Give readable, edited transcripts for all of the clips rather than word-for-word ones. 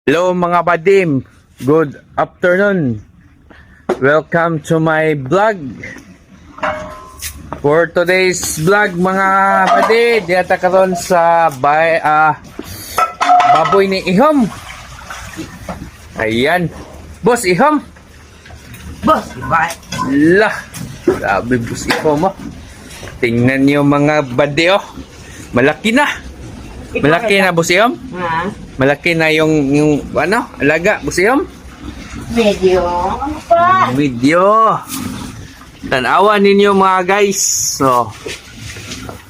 Hello mga badim, good afternoon. Welcome to my vlog. For today's vlog mga badid, diyata karon sa baboy ni Ihom. Ayan, Boss Ihom. Boss, bye. Lah, grabe Boss Ihom oh. Tingnan niyo mga badi oh. Malaki na. Malaki na Boss Ihom. Ha? Malaki na yung alaga, Boss Ihom. Medyo, ano pa? Video. Tanawa ninyo mga guys. So,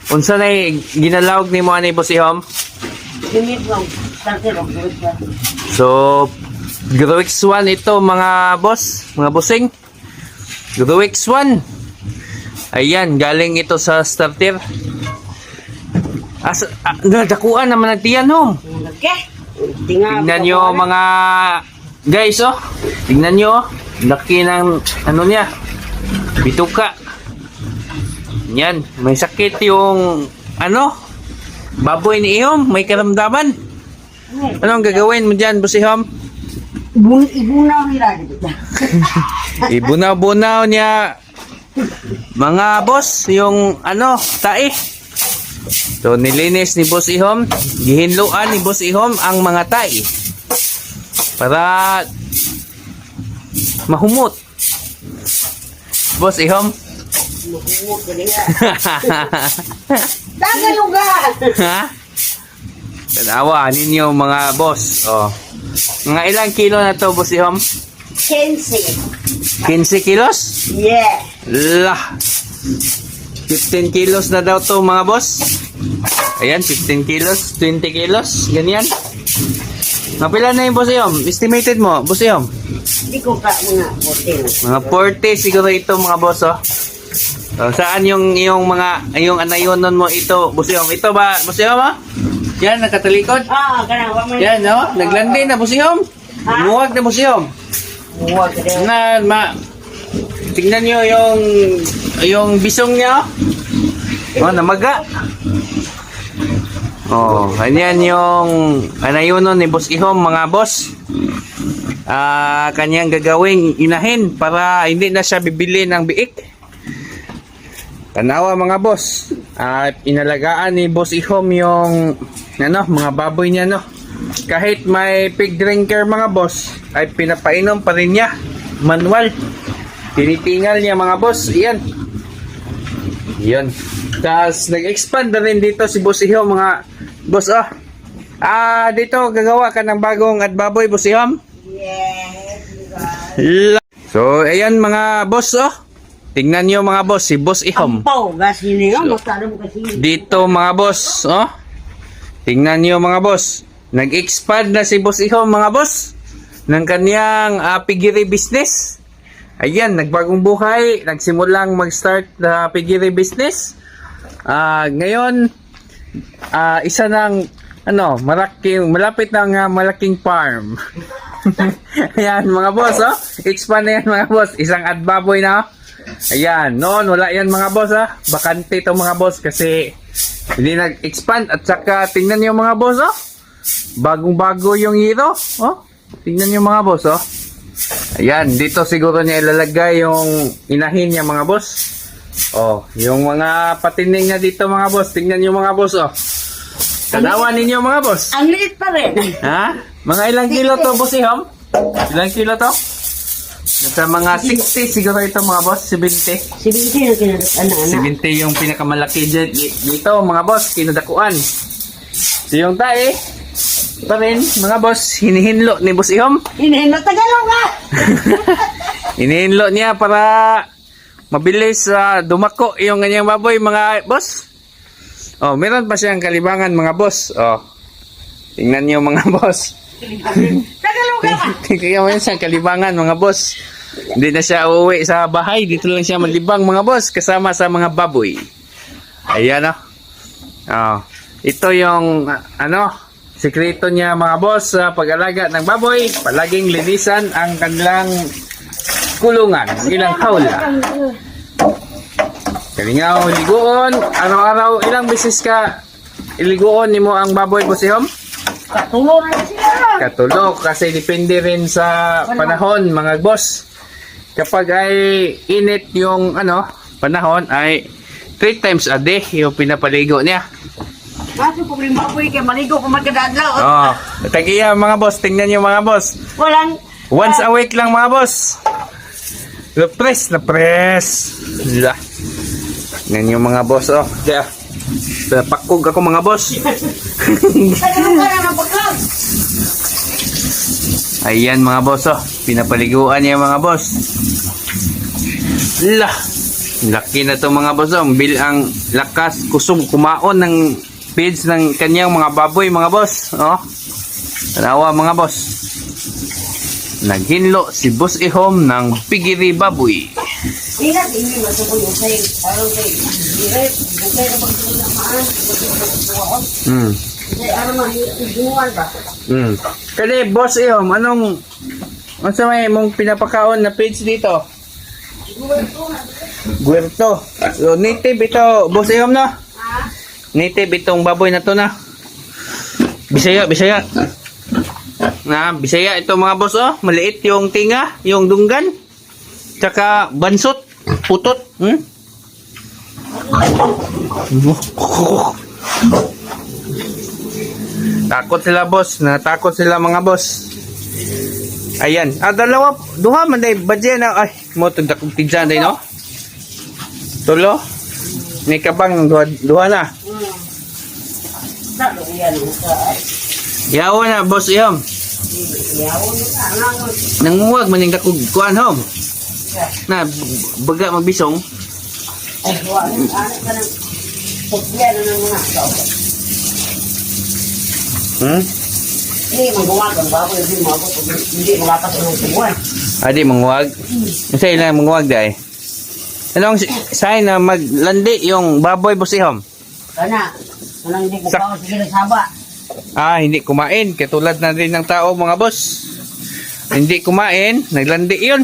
unsa na ginalawag ni mo ani Boss Ihom? Limit lang. Starter of good pa. So, Growix 1 ito mga boss, mga bossing. Growix 1. Ayan, galing ito sa starter. Nadakuan naman ang tiyan home. Okay. Tingnan nyo mga guys oh. Tingnan nyo oh. Laki ng ano niya. Bituka. Yan. May sakit yung baboy ni Ihom. May karamdaman. Anong gagawin mo dyan, Boss Ihom? Ibunaw nila dito. Ibunaw-bunaw niya mga boss yung tae. So nilinis ni Boss Ihom, gihinluan ni Boss Ihom ang mga tae para mahumot. Boss Ihom. Mahumot ka niya. Tagalugan! Ha? Tanawa ninyo mga boss. Oh. Mga ilang kilo na to Boss Ihom? 15. 15 kilos? Yeah. Lah. 15 kilos na daw to mga boss. Ayan, 15 kilos, 20 kilos, ganyan. Napila na yung Boss Ihom? Estimated mo, Boss Ihom? Hindi ko ka Mga mga 40. 40 siguro ito mga boss, oh. So, saan yung anayonon mo ito, Boss Ihom? Ito ba, Boss Ihom, oh? Yan, nakatalikod. Kanang wa man. Yan, oh. Naglandi na, Boss Ihom. Muwag na, Boss Ihom. Huwag ka niya. Tingnan nyo yung bisong niya, oh. Oh, namaga. Oh, ganyan yung anayunon ni Boss Ihom mga boss. Kanyang gagawing inahin para hindi na siya bibili ng biik. Tanawa mga boss. Inalagaan ni Boss Ihom yung mga baboy niya no. Kahit may pig drinker mga boss, ay pinapainom pa rin niya. Manual. Tinitingal niya mga boss. Iyan. Iyan. Tapos nag-expand na rin dito si Boss Ihom mga boss oh. Dito gagawa ka ng bagong baboy Boss Ihom. Yes. So ayan mga boss oh. Tingnan niyo mga boss si Boss Ihom. Ampaw, gas ini nga. Masyado mo kasi. Dito mga boss oh. Tingnan niyo mga boss. Nag-expand na si Boss Ihom mga boss ng kanyang piggery business. Ayan, nagbagong buhay, nagsimulang mag-start na piggery business. Ngayon, isa ng malapit ng malaking farm. Ayan mga boss, oh. Expand na yan mga boss. Isang baboy na, oh. Ayan, noon wala yan mga boss, ah. Bakante itong mga boss kasi hindi nag-expand. At saka, tingnan nyo mga boss, oh. Bagong-bago yung hero, oh. Tingnan nyo mga boss, oh. Ayan, dito siguro niya ilalagay yung inahin niya mga boss. Oh, yung mga patining niya dito mga boss. Tingnan niyo mga boss, oh. Tanawa ninyo mga boss. Ang liit pa rin. Ha? Mga ilang kilo to, Boss Ihom? Ilang kilo to? Nasa mga 60 siguro ito mga boss, 70. 70 na kinadot. 70 yung pinakamalaki dito mga boss, kinadakuan. So yung tae, pa rin mga boss, hinihinlo ni Boss Ihom. Hinihinlo, Tagalog nga! Hinihinlo niya para mabilis dumako yung kanyang baboy mga boss. Oh, meron pa siyang kalibangan mga boss. Oh. Tingnan niyo mga boss. Tagalog nga! Kaya mo siyang kalibangan mga boss. Hindi na siya uuwi sa bahay. Dito lang siya malibang mga boss kasama sa mga baboy. Ayan oh. Oh. Ito yung sikreto niya mga boss sa pag-alaga ng baboy. Palaging linisan ang kanilang kulungan, ilang hawla. Kalingaw, liguon. Araw-araw, ilang beses ka iliguon nimo ang baboy Boss Ihom? Katulo na sila. Katulo kasi depende rin sa panahon mga boss. Kapag ay init yung panahon ay 3 times a day yung pinapaligo niya. Kaso problema po kay maligo pa magkadadlaw. Oh, tagiya mga boss, tingnan niyo mga boss. Walang Once a week lang mga boss. Na press. La. Yan yung mga boss oh. Kaya pakog ako mga boss. tagalong ka na ng pagkag. Ayan mga boss oh. Pinapaliguan niya mga boss. La. Laki na to mga boss oh. Ang lakas kusog kumaon ng feeds ng kanyang mga baboy mga boss. Oh. Tanawa mga boss. Naghinlo si Boss Ihom ng pigiri baboy. Ingat, hindi masukol yung sa'yo. Parang kay direct, bukay na pagsulit na maan. Kasi ano man, hinuwan ba? Kali Boss Ihom, anong sa may mong pinapakaon na page dito? Guerto. So, native ito, Boss Ihom no? Ha? Native itong baboy na to na. Bisaya. Bisaya ito mga boss oh. Maliit yung tinga, yung dunggan. Tsaka bansot, putot. Takot sila boss, natakot sila mga boss. Ayan, duha man day badya na ay mo tunda kong pizza day no. Tulo. May kabang duha na. Talo yan. Yawa na boss Ihom. Yawon ka. Ano? Nanguwag maning dakog kuan hom. Na baga magbisong. Ay, wala. Ano ka nang pagbiyan na ng mga tao. Hindi, magawa kang baboy. Hindi makapas ng tubuan. Adi manguwag. Sa ilang manguwag dai. Anong sign na maglandi yung baboy boss Ihom? Kana. Kanang hindi ko pa sige nagsaba. Hindi kumain. Katulad na rin ng tao mga boss. Hindi kumain, naglandi yun.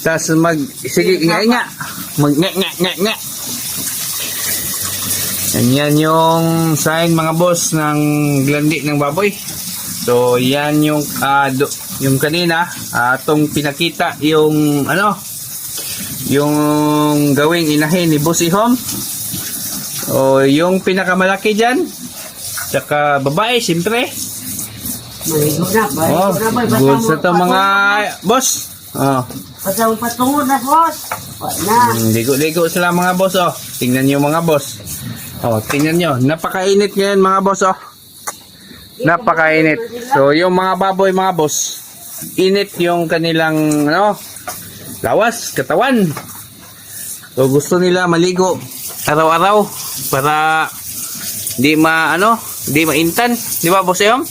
Tapos sige nga. Nga. Yan yung sign mga boss ng glandi ng baboy. So yan yung yung kanina atong pinakita yung yung gawing inahin ni Boss Ihom. O yung pinakamalaki dyan. Tsaka babae, siyempre. Maligo na. Oh, good sa to mga boss. Oh. Pasang patungod na, boss. Wala. Ligo-ligo sila mga boss, oh. Tingnan nyo mga boss. Oh, tingnan nyo. Napakainit ngayon mga boss, oh. Napakainit. So, yung mga baboy mga boss, init yung kanilang, lawas, katawan. So, gusto nila maligo araw-araw para di maintan. Di ba, boss Ihom?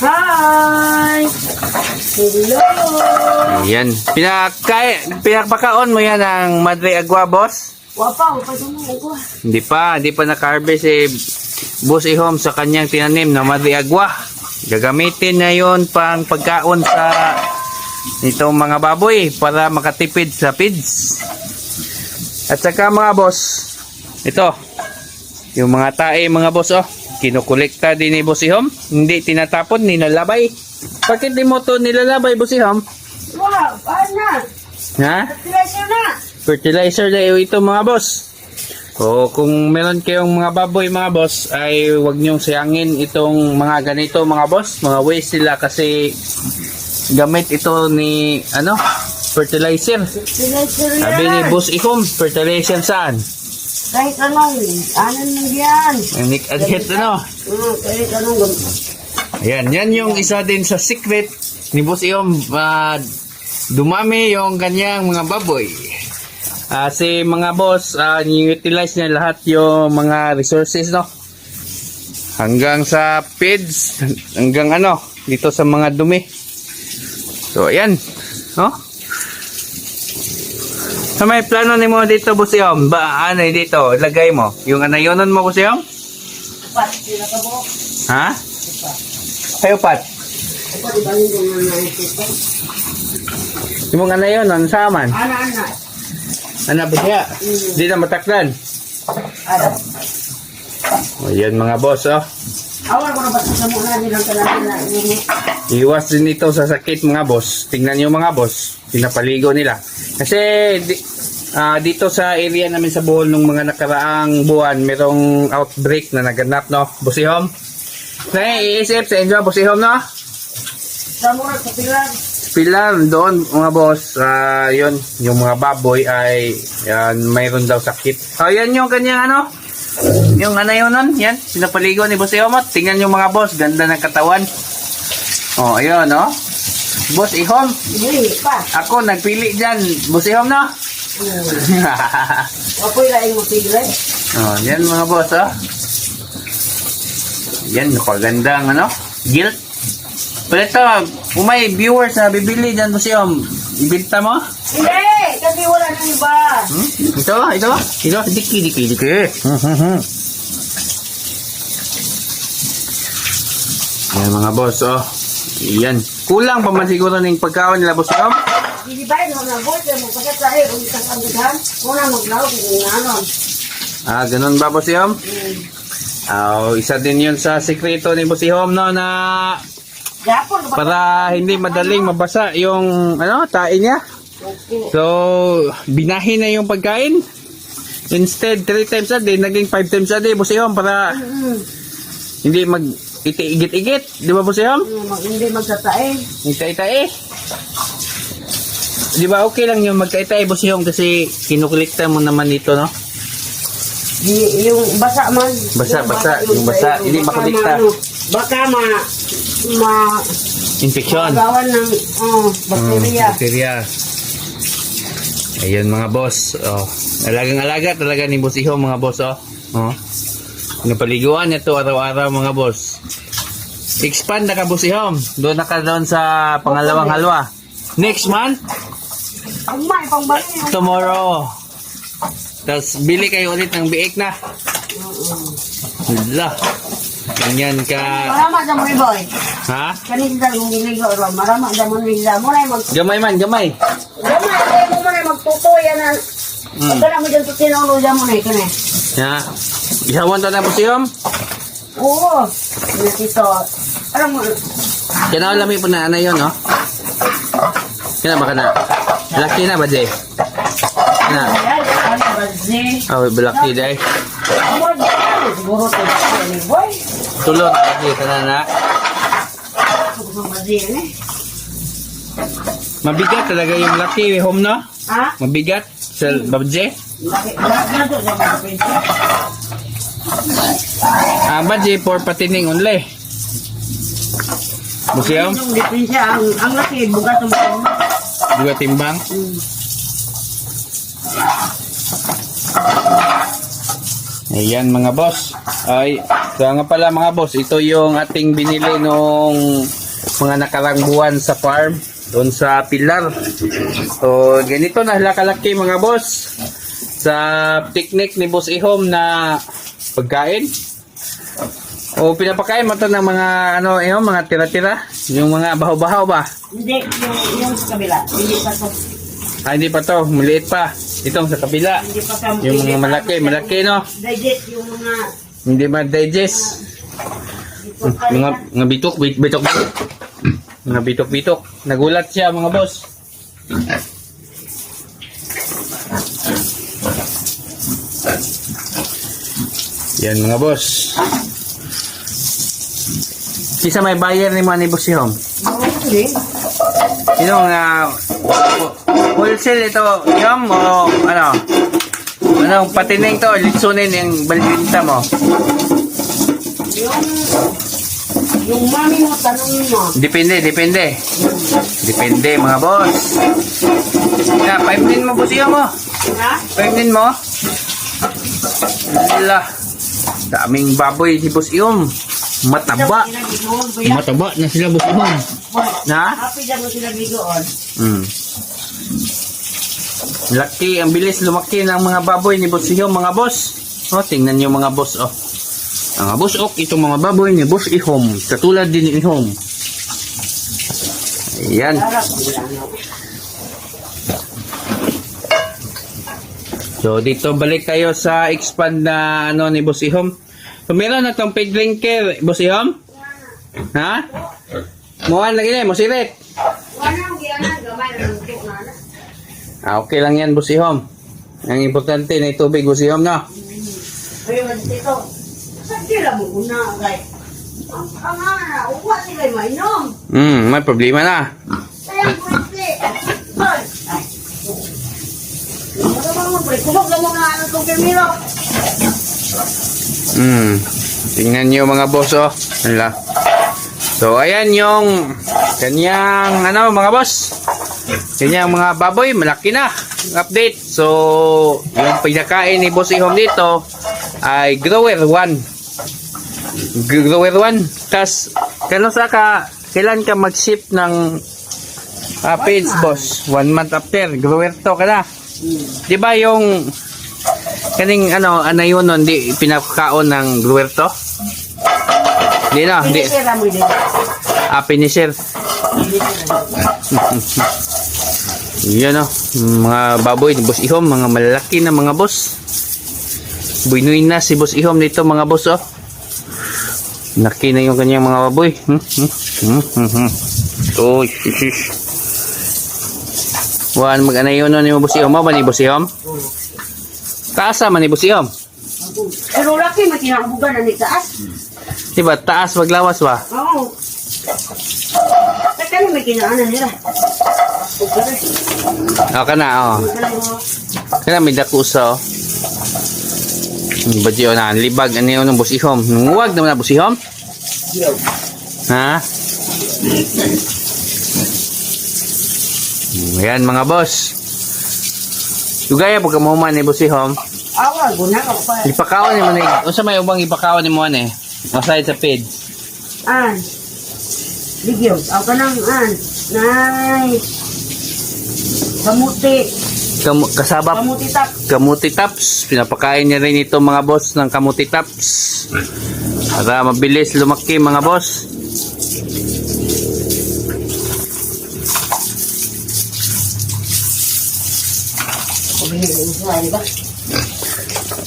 Hi! Hello! Yan. Pinapakaon mo yan ng Madre Agua, boss? Wapaw, patunay ko. Hindi pa naka-harvest si Boss Ihom sa kanyang tinanim na Madre Agua. Gagamitin na yon pang pagkaon sa itong mga baboy para makatipid sa feeds. At saka mga boss, ito, yung mga tae mga boss, oh, kinukolekta din ni Boss Ihom. Hindi tinatapon, nilalabay. Bakit di mo to nilalabay, Boss Ihom? Wow, paano na? Ha? Fertilizer na! Fertilizer na ito mga boss. So, kung meron kayong mga baboy mga boss, ay huwag nyong sayangin itong mga ganito mga boss. Mga waste sila kasi gamit ito ni, fertilizer. Fertilizer yan! Sabi ni Boss Ihom, fertilizer saan? Kahit anong, yan? Kahit Kahit anong gamit. Ayan, yan yung isa din sa secret ni Boss Ihom. Dumami yung kanyang mga baboy. Si mga boss, ni-utilize niya lahat yung mga resources, no? Hanggang sa feeds, hanggang dito sa mga dumi. So, ayan, no? So, may plano ni mo dito, Boss Ihom? Dito, lagay mo. Yung anayonon mo, Boss Ihom? Pat, pinakabo. Ha? Kayo, Pat? Pat, ibangin ko nga naisip. Yung mga anayonon, saman? Ana. Ano ba siya? Di na mataklan. Ano? O, yan mga boss, oh. Awal ko na ba sa muna nilang kanatin na ini. Iwas din ito sa sakit mga boss. Tingnan nyo mga boss, pinapaligo nila. Kasi dito sa area namin sa Bohol nung mga nakaraang buwan, merong outbreak na naganap, no? Busihom? Na iisip sa inyo, Busihom, no? Sa mura sa pilar. Pilar doon mga boss, yun, yung mga baboy ay yan, mayroon daw sakit. Yan yung kanyang ano, yung ano yun nun, yan, pinapaligo ni Boss Ihom. Tingnan yung mga boss, ganda ng katawan. Ayun, no? Boss Ihom, Hindi pa. ako nagpili dyan, Boss Ihom, no? Apoy lang yung pilar. Yan mga boss, yan, napagandang ano, guilt. Pero ito, kung may viewers na bibili dyan, Boss Ihom, ibinta mo? Hindi! Kasi wala nang iba. Ito, diki. Yan mga boss, yan. Kulang pa man siguro ng pagkaon nila, Boss Ihom. Hindi ba yun? Nag-vote yung magkakasari kung isang kandidahan. Muna maglawag yung ano. Ganun ba, Boss Ihom? Isa din yun sa sekreto ni Boss Ihom, no, na Japon. para hindi madaling mabasa yung tae niya. So, binahin na yung pagkain. Instead, 3 times a day, naging 5 times a day, Boss Ihom, para hindi mag-igit-igit. Di ba, Boss Ihom? Hindi magtatae. Magtae-tae. Di ba okay lang yung magtae-tae, Boss Ihom, kasi kinukulikta mo naman ito, no? Yung basa man. Basa. Yung basa, hindi makulikta. Baka Infection. magawan ng bakterya. Bakterya. Ayun mga boss. Alagang-alaga talaga ni Boss Ihom mga boss. Napaliguan niya to araw-araw mga boss. Expand na ka, Boss Ihom. Doon na ka doon sa pangalawang halwa. Next month, Umay, pangbalik. tomorrow. Tapos bili kayo ulit ng biik na. Hala. Ganyan ka. Marama sa mga boy. Ha? Kanina yung giligo. Marama sa mga nila. Muna yung Gamay man, gamay. Gamay, mo muna magtutoy yan na. Pagka mo dyan tutinong dyan mo na ito na. Ha? Isawan to na, Boss Ihom. Oo. Natito. Alam mo, Kaya na po na ano yun, no? Kaya ba ka na? Laki na ba, Jay? Na. yan, ano ba, Zé? Laki, Jay. Amor, siguro ito ni boy. Tulog, laki ka na na. Siguro ba, Zé, yan eh. Mabigat talaga yung laki, home, no? Ha? Mabigat sa babje. Laki na to sa mga prinsip. Babje for patining only. Museum, Yung diferensya, ang laki, bugat ang mga. juga timbang. Ayan mga boss. Ay, kaya nga pala mga boss, ito yung ating binili nung mga nakarang buwan sa farm doon sa Pilar. So, ganito na kalaki mga boss sa picnic ni Boss Ihom na pagkain. O pinapakain mo to ng mga mga tira-tira, yung mga bahaw-bahaw ba? Hindi, yung sa kabila. Hindi pa to. Hindi pa to, maliit pa. Itong sa kabila. Hindi pa ka. Yung mga malaki no? Digest yung mga. Hindi ma-digest. Mga bitok. Mga bitok. Nagulat siya mga boss. Yan mga boss. Kisa may buyer ni mga ni Boss Ihom. Hindi. Yung wholesale ito, Ihom, o ano? Anong patining to, litsunin yung balbinta mo. Yung mami mo, tanongin mo. Depende mga boss. Na, 5 din mo Boss Ihom mo. Ha? 5 din mo. Wala. Daming baboy si Boss Ihom. Mataba. Mataba na sila Boss Ihom. Na? Happy dyan mo sila bigoon. Laki, ang bilis lumaki ng mga baboy ni Boss Ihom mga boss. Tingnan niyo mga boss Mga boss itong mga baboy ni Boss Ihom. Katulad din ni Ihom. Ayan. So dito balik tayo sa expand na ni Boss Ihom. So, meron na tong pig drinker, boss ihom? Ha? Muhan lagi na, musirit. Wala ang giyanan, gamay na ng tuok na. Okay lang yan, boss ihom. Ang importante na tubig, boss ihom, no? Ay, dito. Saan sila mo una, guys? Ang na, uwa sila mainom. May problema na. Sayang ko ito. Ay. Ano ba mo, pre? Kumog na mo na ano itong Camilo. Tingnan nyo mga boss, oh. Hala. So, ayan yung kanyang, mga boss. Kanyang mga baboy, malaki na. Update. So, yung pinakain ni Boss Ihom dito ay Grower 1. Grower 1. Tas, kailan ka mag-ship ng feeds, boss? 1 month after. Grower to ka na. Di ba yung kaning yun nun, di pinakaon ng grower to? Di na, di. Pinisira mo din. Finisher. Yan o, mga baboy ni Boss Ihom, mga malaki na mga boss. Buinoy na si Boss Ihom dito mga boss, oh. Laki na yung kanyang mga baboy. Oh, shish. Wan mag-anayon ni Boss Ihom, ba ni Boss Ihom? Taasa man ni Boss Ihom. Pero laki, may kinakabugan na ni taas. Diba, taas maglawas ba? Oo. Teka na may kinaanan nila. O, kana, oh. Kana may dakusa, oh. Badyo na, libag, ano yun ng Boss Ihom. Huwag naman na Boss Ihom. Ha? Ayan mga boss. Dugaya po ka mo man ni Boss Ihom. Awa, guna ka pa. Ipakaon ni mo na. Unsa may ubang ipakaon ni mo eh? Aside sa feed. Ligyo. Ako nang Nice. Kamuti. Kasabap. Kamuti tap. Kamuti taps. Pinapakain niya rin ito mga boss ng kamuti taps. Para mabilis lumaki mga boss.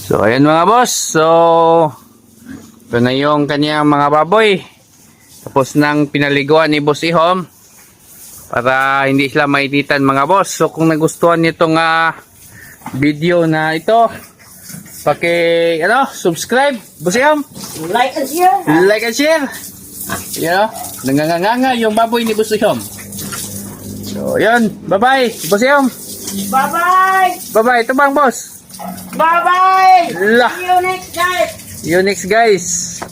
So ayan mga boss. So ito na yung kanyang mga baboy. Tapos nang pinaliguan ni Boss Ihom para hindi sila mainitan mga boss. So kung nagustuhan niyo itong video na ito, subscribe Boss Ihom. Like and share. Like and share. Nanganganga yung baboy ni Boss Ihom. So yun, bye-bye Boss Ihom. Bye-bye. Bye-bye, ito bang boss? Bye-bye. La. See you next time. See you next guys.